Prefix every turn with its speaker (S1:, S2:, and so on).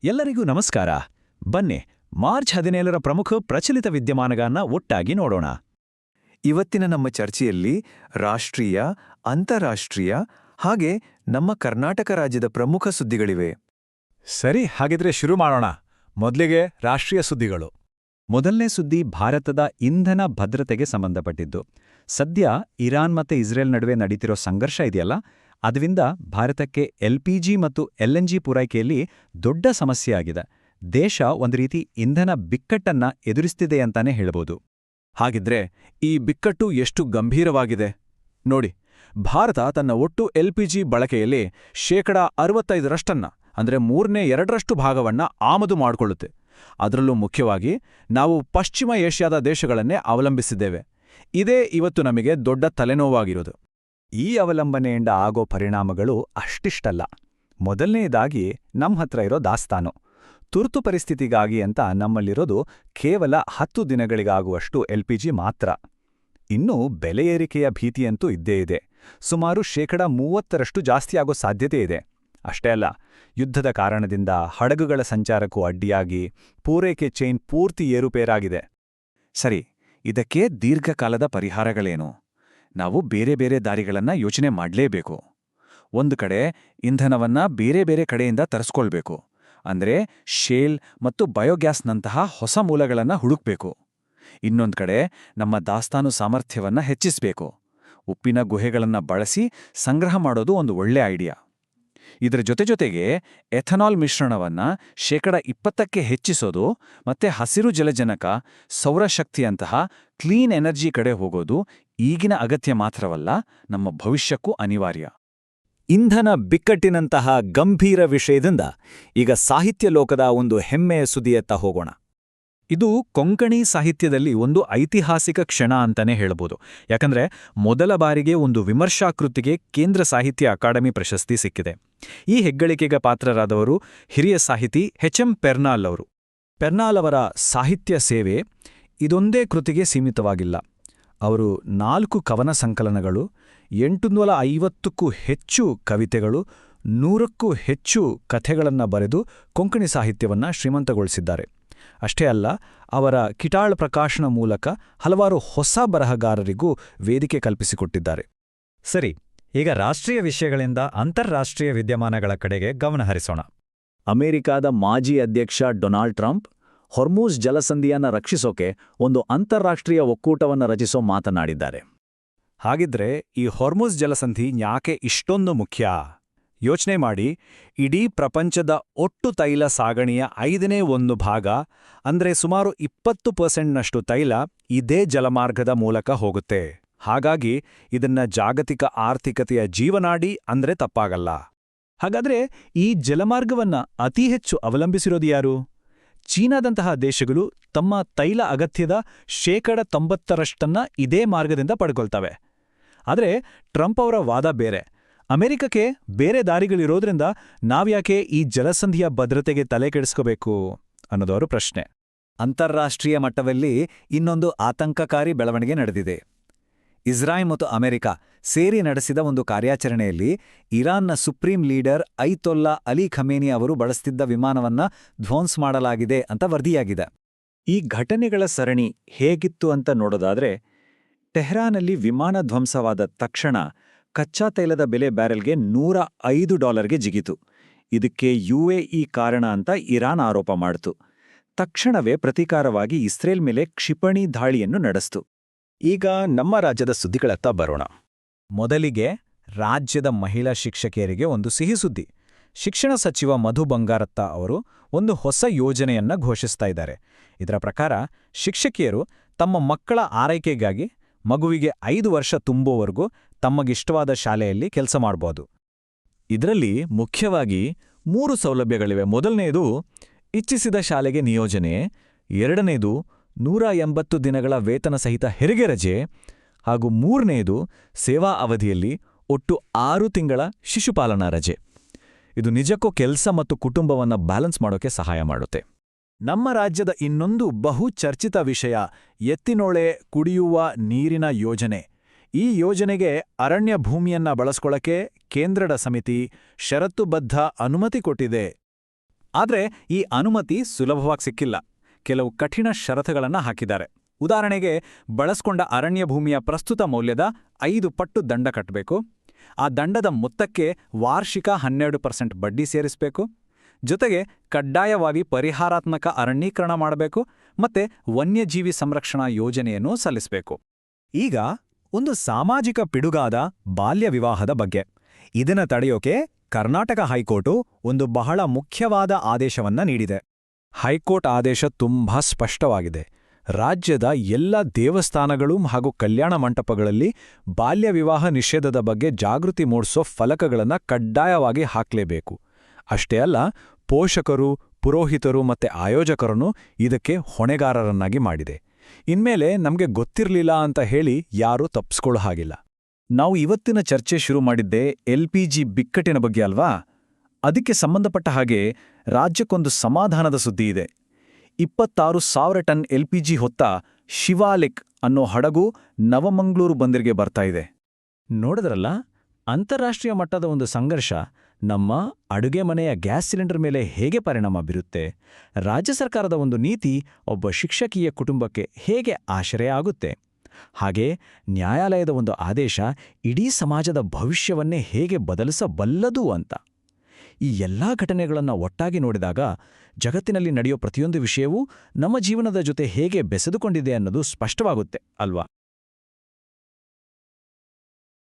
S1: ಎಲ್ಲರಿಗೂ ನಮಸ್ಕಾರ. ಬನ್ನಿ, ಮಾರ್ಚ್ 17ರ ಪ್ರಮುಖ ಪ್ರಚಲಿತ ವಿದ್ಯಮಾನಗಳನ್ನ ಒಟ್ಟಾಗಿ ನೋಡೋಣ.
S2: ಇವತ್ತಿನ ನಮ್ಮ ಚರ್ಚೆಯಲ್ಲಿ ರಾಷ್ಟ್ರೀಯ, ಅಂತಾರಾಷ್ಟ್ರೀಯ ಹಾಗೆ ನಮ್ಮ ಕರ್ನಾಟಕ ರಾಜ್ಯದ ಪ್ರಮುಖ ಸುದ್ದಿಗಳಿವೆ.
S3: ಸರಿ, ಹಾಗಿದ್ರೆ ಶುರು ಮಾಡೋಣ. ಮೊದಲಿಗೆ ರಾಷ್ಟ್ರೀಯ ಸುದ್ದಿಗಳು.
S1: ಮೊದಲನೇ ಸುದ್ದಿ ಭಾರತದ ಇಂಧನ ಭದ್ರತೆಗೆ ಸಂಬಂಧಪಟ್ಟಿದ್ದು. ಸದ್ಯ ಇರಾನ್ ಮತ್ತೆ ಇಸ್ರೇಲ್ ನಡುವೆ ನಡೀತಿರೋ ಸಂಘರ್ಷ ಇದೆಯಲ್ಲ, ಅದರಿಂದ ಭಾರತಕ್ಕೆ LPG ಮತ್ತು LNG ಪೂರೈಕೆಯಲ್ಲಿ ದೊಡ್ಡ ಸಮಸ್ಯೆಯಾಗಿದೆ. ದೇಶ ಒಂದು ರೀತಿ ಇಂಧನ ಬಿಕ್ಕಟ್ಟನ್ನ ಎದುರಿಸ್ತಿದೆ ಅಂತಾನೆ ಹೇಳ್ಬೋದು.
S3: ಹಾಗಿದ್ರೆ ಈ ಬಿಕ್ಕಟ್ಟು ಎಷ್ಟು ಗಂಭೀರವಾಗಿದೆ ನೋಡಿ. ಭಾರತ ತನ್ನ ಒಟ್ಟು LPG ಬಳಕೆಯಲ್ಲಿ 65%, ಅಂದ್ರೆ 2/3 ಭಾಗವನ್ನ ಆಮದು ಮಾಡಿಕೊಳ್ಳುತ್ತೆ. ಅದರಲ್ಲೂ ಮುಖ್ಯವಾಗಿ ನಾವು ಪಶ್ಚಿಮ ಏಷ್ಯಾದ ದೇಶಗಳನ್ನೇ ಅವಲಂಬಿಸಿದ್ದೇವೆ. ಇದೇ ಇವತ್ತು ನಮಗೆ ದೊಡ್ಡ ತಲೆನೋವಾಗಿರೋದು.
S1: ಈ ಅವಲಂಬನೆಯಿಂದ ಆಗೋ ಪರಿಣಾಮಗಳು ಅಷ್ಟಿಷ್ಟಲ್ಲ. ಮೊದಲನೆಯದಾಗಿ ನಮ್ಮ ಹತ್ರ ಇರೋ ದಾಸ್ತಾನು. ತುರ್ತು ಪರಿಸ್ಥಿತಿಗಾಗಿ ಅಂತ ನಮ್ಮಲ್ಲಿರೋದು ಕೇವಲ 10 ದಿನಗಳಿಗಾಗುವಷ್ಟು LPG ಮಾತ್ರ. ಇನ್ನೂ ಬೆಲೆ ಏರಿಕೆಯ ಭೀತಿಯಂತೂ ಇದ್ದೇ ಇದೆ. ಸುಮಾರು 30% ಜಾಸ್ತಿಯಾಗೋ ಸಾಧ್ಯತೆ ಇದೆ. ಅಷ್ಟೇ ಅಲ್ಲ, ಯುದ್ಧದ ಕಾರಣದಿಂದ ಹಡಗುಗಳ ಸಂಚಾರಕ್ಕೂ ಅಡ್ಡಿಯಾಗಿ ಪೂರೈಕೆ ಚೈನ್ ಪೂರ್ತಿ ಏರುಪೇರಾಗಿದೆ.
S2: ಸರಿ, ಇದಕ್ಕೆ ದೀರ್ಘಕಾಲದ ಪರಿಹಾರಗಳೇನು? ನಾವು ಬೇರೆ ಬೇರೆ ದಾರಿಗಳನ್ನ ಯೋಚನೆ ಮಾಡಲೇಬೇಕು. ಒಂದು ಕಡೆ ಇಂಧನವನ್ನ ಬೇರೆ ಬೇರೆ ಕಡೆಯಿಂದ ತರಿಸ್ಕೊಳ್ಬೇಕು. ಅಂದ್ರೆ ಶೇಲ್ ಮತ್ತು ಬಯೋಗ್ಯಾಸ್ನಂತಹ ಹೊಸ ಮೂಲಗಳನ್ನ ಹುಡುಕ್ಬೇಕು. ಇನ್ನೊಂದು ಕಡೆ ನಮ್ಮ ದಾಸ್ತಾನು ಸಾಮರ್ಥ್ಯವನ್ನ ಹೆಚ್ಚಿಸಬೇಕು. ಉಪ್ಪಿನ ಗುಹೆಗಳನ್ನ ಬಳಸಿ ಸಂಗ್ರಹ ಮಾಡೋದು ಒಂದು ಒಳ್ಳೆ ಐಡಿಯಾ. ಇದರ ಜೊತೆಗೆ ಎಥನಾಲ್ ಮಿಶ್ರಣವನ್ನ 20% ಹೆಚ್ಚಿಸೋದು ಮತ್ತೆ ಹಸಿರು ಜಲಜನಕ, ಸೌರಶಕ್ತಿಯಂತಹ ಕ್ಲೀನ್ ಎನರ್ಜಿ ಕಡೆ ಹೋಗೋದು ಈಗಿನ ಅಗತ್ಯ ಮಾತ್ರವಲ್ಲ, ನಮ್ಮ ಭವಿಷ್ಯಕ್ಕೂ ಅನಿವಾರ್ಯ.
S1: ಇಂಧನ ಬಿಕ್ಕಟ್ಟಿನಂತಹ ಗಂಭೀರ ವಿಷಯದಿಂದ ಈಗ ಸಾಹಿತ್ಯ ಲೋಕದ ಒಂದು ಹೆಮ್ಮೆಯ ಸುದ್ದಿಯತ್ತ ಹೋಗೋಣ. ಇದು ಕೊಂಕಣಿ ಸಾಹಿತ್ಯದಲ್ಲಿ ಒಂದು ಐತಿಹಾಸಿಕ ಕ್ಷಣ ಅಂತಾನೆ ಹೇಳ್ಬೋದು. ಯಾಕಂದ್ರೆ ಮೊದಲ ಬಾರಿಗೆ ಒಂದು ವಿಮರ್ಶಾ ಕೃತಿಗೆ ಕೇಂದ್ರ ಸಾಹಿತ್ಯ ಅಕಾಡೆಮಿ ಪ್ರಶಸ್ತಿ ಸಿಕ್ಕಿದೆ. ಈ ಹೆಗ್ಗಳಿಕೆಗೆ ಪಾತ್ರರಾದವರು ಹಿರಿಯ ಸಾಹಿತಿ HM ಪೆರ್ನಾಲ್ ಅವರು. ಪೆರ್ನಾಲ್ ಅವರ ಸಾಹಿತ್ಯ ಸೇವೆ ಇದೊಂದೇ ಕೃತಿಗೆ ಸೀಮಿತವಾಗಿಲ್ಲ. ಅವರು 4 ಕವನ ಸಂಕಲನಗಳು, 850ಕ್ಕೂ ಹೆಚ್ಚು ಕವಿತೆಗಳು, 100ಕ್ಕೂ ಹೆಚ್ಚು ಕಥೆಗಳನ್ನು ಬರೆದು ಕೊಂಕಣಿ ಸಾಹಿತ್ಯವನ್ನು ಶ್ರೀಮಂತಗೊಳಿಸಿದ್ದಾರೆ. ಅಷ್ಟೇ ಅಲ್ಲ, ಅವರ ಕಿಟಾಳ ಪ್ರಕಾಶನ ಮೂಲಕ ಹಲವಾರು ಹೊಸ ಬರಹಗಾರರಿಗೂ ವೇದಿಕೆ ಕಲ್ಪಿಸಿಕೊಟ್ಟಿದ್ದಾರೆ. ಸರಿ, ಈಗ ರಾಷ್ಟ್ರೀಯ ವಿಷಯಗಳಿಂದ ಅಂತಾರಾಷ್ಟ್ರೀಯ ವಿದ್ಯಮಾನಗಳ ಕಡೆಗೆ ಗಮನಹರಿಸೋಣ. ಅಮೆರಿಕಾದ ಮಾಜಿ ಅಧ್ಯಕ್ಷ ಡೊನಾಲ್ಡ್ ಟ್ರಂಪ್ ಹೊರ್ಮೂಜ್ ಜಲಸಂಧಿಯನ್ನು ರಕ್ಷಿಸೋಕೆ ಒಂದು ಅಂತಾರಾಷ್ಟ್ರೀಯ ಒಕ್ಕೂಟವನ್ನು ರಚಿಸೋ ಮಾತನಾಡಿದ್ದಾರೆ. ಹಾಗಿದ್ರೆ ಈ ಹೊರ್ಮೂಜ್ ಜಲಸಂಧಿ ಯಾಕೆ ಇಷ್ಟೊಂದು ಮುಖ್ಯ? ಯೋಚನೆ ಮಾಡಿ, ಇಡೀ ಪ್ರಪಂಚದ ಒಟ್ಟು ತೈಲ ಸಾಗಣೆಯ 1/5 ಭಾಗ, ಅಂದ್ರೆ ಸುಮಾರು 20%ನಷ್ಟು ತೈಲ ಇದೇ ಜಲಮಾರ್ಗದ ಮೂಲಕ ಹೋಗುತ್ತೆ. ಹಾಗಾಗಿ ಇದನ್ನ ಜಾಗತಿಕ ಆರ್ಥಿಕತೆಯ ಜೀವನಾಡಿ ಅಂದ್ರೆ ತಪ್ಪಾಗಲ್ಲ. ಹಾಗಾದ್ರೆ ಈ ಜಲಮಾರ್ಗವನ್ನ ಅತಿ ಹೆಚ್ಚು ಅವಲಂಬಿಸಿರೋದು ಯಾರು? ಚೀನಾದಂತಹ ದೇಶಗಳು ತಮ್ಮ ತೈಲ ಅಗತ್ಯದ 90% ಇದೇ ಮಾರ್ಗದಿಂದ ಪಡ್ಕೊಳ್ತವೆ. ಆದರೆ ಟ್ರಂಪ್ ಅವರ ವಾದ ಬೇರೆ. ಅಮೆರಿಕಕ್ಕೆ ಬೇರೆ ದಾರಿಗಳಿರೋದ್ರಿಂದ ನಾವ್ಯಾಕೆ ಈ ಜಲಸಂಧಿಯ ಭದ್ರತೆಗೆ ತಲೆ ಕೆಡಿಸ್ಕೋಬೇಕು ಅನ್ನೋದವರು ಪ್ರಶ್ನೆ.
S2: ಅಂತಾರಾಷ್ಟ್ರೀಯ ಮಟ್ಟದಲ್ಲಿ ಇನ್ನೊಂದು ಆತಂಕಕಾರಿ ಬೆಳವಣಿಗೆ ನಡೆದಿದೆ. ಇಸ್ರಾಯೇಲ್ ಮತ್ತು ಅಮೆರಿಕ ಸೇರಿ ನಡೆಸಿದ ಒಂದು ಕಾರ್ಯಾಚರಣೆಯಲ್ಲಿ ಇರಾನ್ನ ಸುಪ್ರೀಂ ಲೀಡರ್ ಐತೊಲ್ಲಾ ಅಲಿ ಖಮೇನಿ ಅವರು ಬಳಸ್ತಿದ್ದ ವಿಮಾನವನ್ನ ಧ್ವಂಸ ಮಾಡಲಾಗಿದೆ ಅಂತ ವರದಿಯಾಗಿದೆ. ಈ ಘಟನೆಗಳ ಸರಣಿ ಹೇಗಿತ್ತು ಅಂತ ನೋಡೋದಾದ್ರೆ, ಟೆಹರಾನಲ್ಲಿ ವಿಮಾನ ಧ್ವಂಸವಾದ ತಕ್ಷಣ ಕಚ್ಚಾ ತೈಲದ ಬೆಲೆ ಬ್ಯಾರೆಲ್ಗೆ $105ಗೆ ಜಿಗಿತು. ಇದಕ್ಕೆ UAE ಕಾರಣ ಅಂತ ಇರಾನ್ ಆರೋಪ ಮಾಡಿತು. ತಕ್ಷಣವೇ ಪ್ರತೀಕಾರವಾಗಿ ಇಸ್ರೇಲ್ ಮೇಲೆ ಕ್ಷಿಪಣಿ ದಾಳಿಯನ್ನು ನಡೆಸಿತು.
S1: ಈಗ ನಮ್ಮ ರಾಜ್ಯದ ಸುದ್ದಿಗಳತ್ತ ಬರೋಣ. ಮೊದಲಿಗೆ ರಾಜ್ಯದ ಮಹಿಳಾ ಶಿಕ್ಷಕಿಯರಿಗೆ ಒಂದು ಸಿಹಿ ಸುದ್ದಿ. ಶಿಕ್ಷಣ ಸಚಿವ ಮಧು ಬಂಗಾರತ್ತ ಅವರು ಒಂದು ಹೊಸ ಯೋಜನೆಯನ್ನ ಘೋಷಿಸ್ತಾ ಇದ್ದಾರೆ. ಇದರ ಪ್ರಕಾರ ಶಿಕ್ಷಕಿಯರು ತಮ್ಮ ಮಕ್ಕಳ ಆರೈಕೆಗಾಗಿ ಮಗುವಿಗೆ 5 ವರ್ಷ ತುಂಬುವವರೆಗೂ ತಮಗಿಷ್ಟವಾದ ಶಾಲೆಯಲ್ಲಿ ಕೆಲಸ ಮಾಡಬಹುದು. ಇದರಲ್ಲಿ ಮುಖ್ಯವಾಗಿ 3 ಸೌಲಭ್ಯಗಳಿವೆ. ಮೊದಲನೆಯದು ಇಚ್ಛಿಸಿದ ಶಾಲೆಗೆ ನಿಯೋಜನೆ, ಎರಡನೇದು 180 ದಿನಗಳ ವೇತನ ಸಹಿತ ಹೆರಿಗೆ ರಜೆ, ಹಾಗೂ 3ನೇದು ಸೇವಾ ಅವಧಿಯಲ್ಲಿ ಒಟ್ಟು 6 ತಿಂಗಳ ಶಿಶುಪಾಲನಾ ರಜೆ. ಇದು ನಿಜಕ್ಕೂ ಕೆಲಸ ಮತ್ತು ಕುಟುಂಬವನ್ನ ಬ್ಯಾಲೆನ್ಸ್ ಮಾಡೋಕೆ ಸಹಾಯ ಮಾಡುತ್ತೆ. ನಮ್ಮ ರಾಜ್ಯದ ಇನ್ನೊಂದು ಬಹು ಚರ್ಚಿತ ವಿಷಯ ಎತ್ತಿನೊಳೆ ಕುಡಿಯುವ ನೀರಿನ ಯೋಜನೆ. ಈ ಯೋಜನೆಗೆ ಅರಣ್ಯ ಭೂಮಿಯನ್ನ ಬಳಸ್ಕೊಳ್ಳಕ್ಕೆ ಕೇಂದ್ರದ ಸಮಿತಿ ಷರತ್ತುಬದ್ಧ ಅನುಮತಿ ಕೊಟ್ಟಿದೆ. ಆದ್ರೆ ಈ ಅನುಮತಿ ಸುಲಭವಾಗಿ ಸಿಕ್ಕಿಲ್ಲ. ಕೆಲವು ಕಠಿಣ ಷರತ್ತುಗಳನ್ನು ಹಾಕಿದ್ದಾರೆ. ಉದಾಹರಣೆಗೆ, ಬಳಸ್ಕೊಂಡ ಅರಣ್ಯ ಭೂಮಿಯ ಪ್ರಸ್ತುತ ಮೌಲ್ಯದ 5 ಪಟ್ಟು ದಂಡ ಕಟ್ಟಬೇಕು. ಆ ದಂಡದ ಮೊತ್ತಕ್ಕೆ ವಾರ್ಷಿಕ 12% ಬಡ್ಡಿ ಸೇರಿಸಬೇಕು. ಜೊತೆಗೆ ಕಡ್ಡಾಯವಾಗಿ ಪರಿಹಾರಾತ್ಮಕ ಅರಣ್ಯೀಕರಣ ಮಾಡಬೇಕು ಮತ್ತೆ ವನ್ಯಜೀವಿ ಸಂರಕ್ಷಣಾ ಯೋಜನೆಯನ್ನು ಸಲ್ಲಿಸಬೇಕು.
S4: ಈಗ ಒಂದು ಸಾಮಾಜಿಕ ಪಿಡುಗಾದ ಬಾಲ್ಯ ವಿವಾಹದ ಬಗ್ಗೆ. ಇದನ್ನ ತಡೆಯೋಕೆ ಕರ್ನಾಟಕ ಹೈಕೋರ್ಟು ಒಂದು ಬಹಳ ಮುಖ್ಯವಾದ ಆದೇಶವನ್ನ ನೀಡಿದೆ.
S3: ಹೈಕೋರ್ಟ್ ಆದೇಶ ತುಂಬಾ ಸ್ಪಷ್ಟವಾಗಿದೆ. ರಾಜ್ಯದ ಎಲ್ಲ ದೇವಸ್ಥಾನಗಳು ಹಾಗೂ ಕಲ್ಯಾಣ ಮಂಟಪಗಳಲ್ಲಿ ಬಾಲ್ಯ ವಿವಾಹ ನಿಷೇಧದ ಬಗ್ಗೆ ಜಾಗೃತಿ ಮೂಡಿಸೋ ಫಲಕಗಳನ್ನು ಕಡ್ಡಾಯವಾಗಿ ಹಾಕಲೇಬೇಕು. ಅಷ್ಟೇ ಅಲ್ಲ, ಪೋಷಕರು, ಪುರೋಹಿತರು ಮತ್ತೆ ಆಯೋಜಕರನ್ನು ಇದಕ್ಕೆ ಹೊಣೆಗಾರರನ್ನಾಗಿ ಮಾಡಿದೆ. ಇನ್ಮೇಲೆ ನಮಗೆ ಗೊತ್ತಿರಲಿಲ್ಲ ಅಂತ ಹೇಳಿ ಯಾರೂ ತಪ್ಪಿಸ್ಕೊಳ್ಳೋ ಹಾಗಿಲ್ಲ.
S1: ನಾವು ಇವತ್ತಿನ ಚರ್ಚೆ ಶುರು ಮಾಡಿದ್ದೇ LPG ಬಿಕ್ಕಟ್ಟಿನ ಬಗ್ಗೆ ಅಲ್ವಾ? ಅದಕ್ಕೆ ಸಂಬಂಧಪಟ್ಟ ಹಾಗೆ ರಾಜ್ಯಕ್ಕೊಂದು ಸಮಾಧಾನದ ಸುದ್ದಿ ಇದೆ. 26,000 ಟನ್ LPG ಹೊತ್ತ ಶಿವಾಲಿಕ್ ಅನ್ನೋ ಹಡಗು ನವಮಂಗಳೂರು ಬಂದರಿಗೆ ಬರ್ತಾ ಇದೆ.
S3: ನೋಡಿದ್ರಲ್ಲ, ಅಂತಾರಾಷ್ಟ್ರೀಯ ಮಟ್ಟದ ಒಂದು ಸಂಘರ್ಷ ನಮ್ಮ ಅಡುಗೆ ಮನೆಯ ಗ್ಯಾಸ್ ಸಿಲಿಂಡರ್ ಮೇಲೆ ಹೇಗೆ ಪರಿಣಾಮ ಬೀರುತ್ತೆ, ರಾಜ್ಯ ಸರ್ಕಾರದ ಒಂದು ನೀತಿ ಒಬ್ಬ ಶಿಕ್ಷಕಿಯ ಕುಟುಂಬಕ್ಕೆ ಹೇಗೆ ಆಶ್ರಯ ಆಗುತ್ತೆ, ಹಾಗೆ ನ್ಯಾಯಾಲಯದ ಒಂದು ಆದೇಶ ಇಡೀ ಸಮಾಜದ ಭವಿಷ್ಯವನ್ನೇ ಹೇಗೆ ಬದಲಿಸಬಲ್ಲದು ಅಂತ. ಈ ಎಲ್ಲಾ ಘಟನೆಗಳನ್ನು ಒಟ್ಟಾಗಿ ನೋಡಿದಾಗ ಜಗತ್ತಿನಲ್ಲಿ ನಡೆಯೋ ಪ್ರತಿಯೊಂದು ವಿಷಯವೂ ನಮ್ಮ ಜೀವನದ ಜೊತೆ ಹೇಗೆ ಬೆಸೆದುಕೊಂಡಿದೆ ಅನ್ನೋದು ಸ್ಪಷ್ಟವಾಗುತ್ತೆ ಅಲ್ವಾ?